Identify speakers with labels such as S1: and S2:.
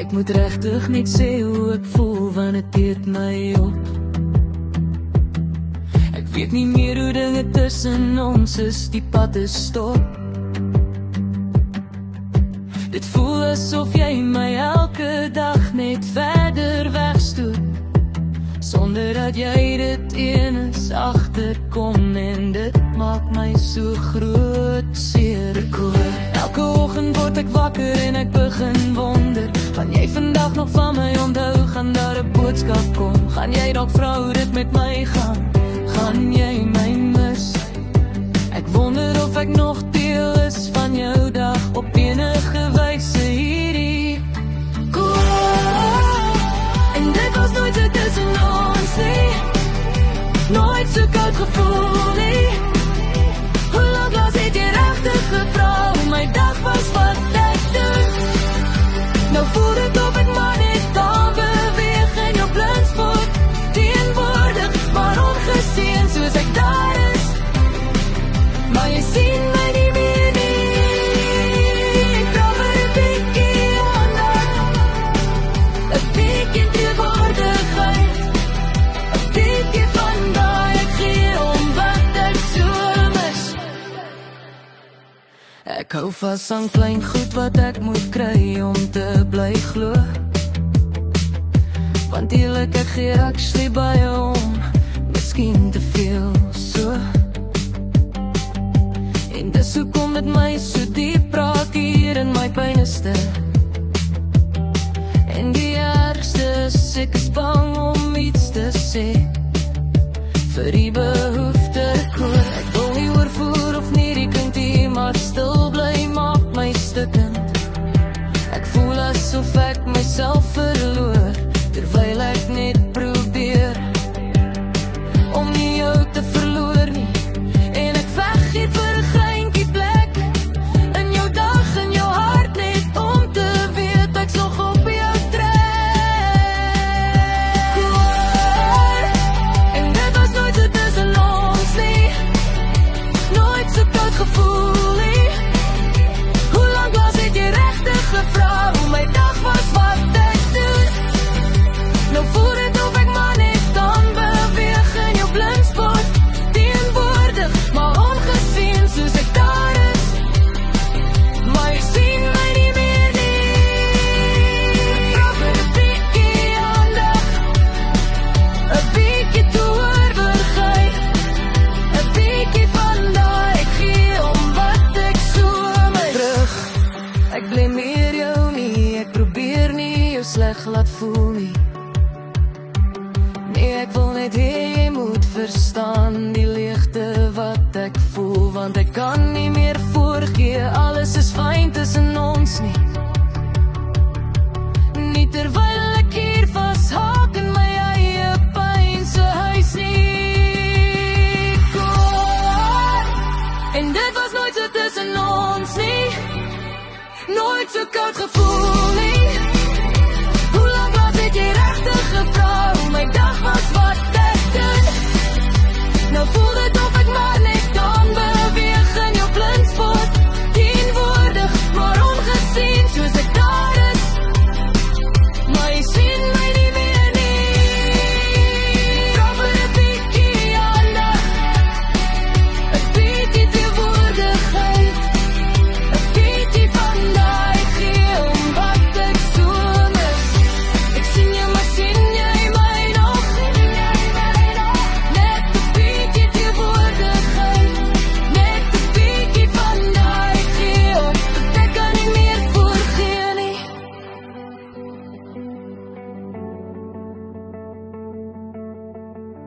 S1: Ek moet regtig net sê hoe ek voel, want het eet my op. Ek weet nie meer hoe dinge tussen ons is, die pad is stop. Dit voel asof jy my elke dag net verder wegstoot, sonder dat jy dit eens agterkom, en dit maak my so groot seer. Ek hoor elke oggend word ek wakker en ek begin wonder, gaan jy vandag nog van my onthou, gaan daar 'n boodskap kom, gaan jy dalk vra hoe dit met my gaan jy my mis? Ek wonder of ek nog deel is van jou dag, op enige wyse hierdie koor. En dit was nooit so tussen ons nie, nooit so koud gevoel nie. Hoe lang laas het jy regtig gevra hoe my dag was, wat ek doen? Nou voel dit of ek maar net kan beweeg in jou blindspot, teenwoordig, maar ongesien soos ek daar is. Maar jy sien my nie meer nie. Ek vra vir 'n bietjie aandag, 'n bietjie teenwoordigheid, 'n bietjie van daai ek gee om wat ek so mis. Ek hou vas aan klein goed wat ek moet kry om te bly glo, want eerlik ek gee actually baie om, miskien te veel so. En dis hoekom dit my so diep raak hier in my binneste. En die ergste is, ek is bang om iets te sê, vir die behoefte koor. Ek wil nie oorvoer of nie die kinkie, maar stil bly maak my stukkend. Ek voel asof ek myself verloor, terwyl ek net probeer om nie jou te verloor nie. En ek veg hier vir 'n greintjie plek in jou dag, in jou hart, net om te weet ek's nog op jou trek. En dit was nooit so tussen ons nie, nooit so koud gevoel nie. Hoe lang laas het jy regtig gevra hoe my dag was, wat ek doen? Nou voel dit of ek maar net kan beweeg in jou blindspot, teenwoordig, maar ongesien soos ek daar is. Maar jy sien my nie meer nie. Ek vra vir 'n bietjie aandag, 'n bietjie teenwoordigheid, 'n bietjie van daai ek gee om wat ek so mis. Terug, ek blameer jou nie, ek probeer nie jou sleg laat voel nie. Nee, ek wil net hê jy moet verstaan die leegte wat ek voel, want ek kan nie meer voorgee, alles is fyn tussen ons nie. Nie terwyl ek hier vashaak in my eie pyn se huis nie. Koor. En dit was nooit so tussen ons nie, nooit so koud gevoel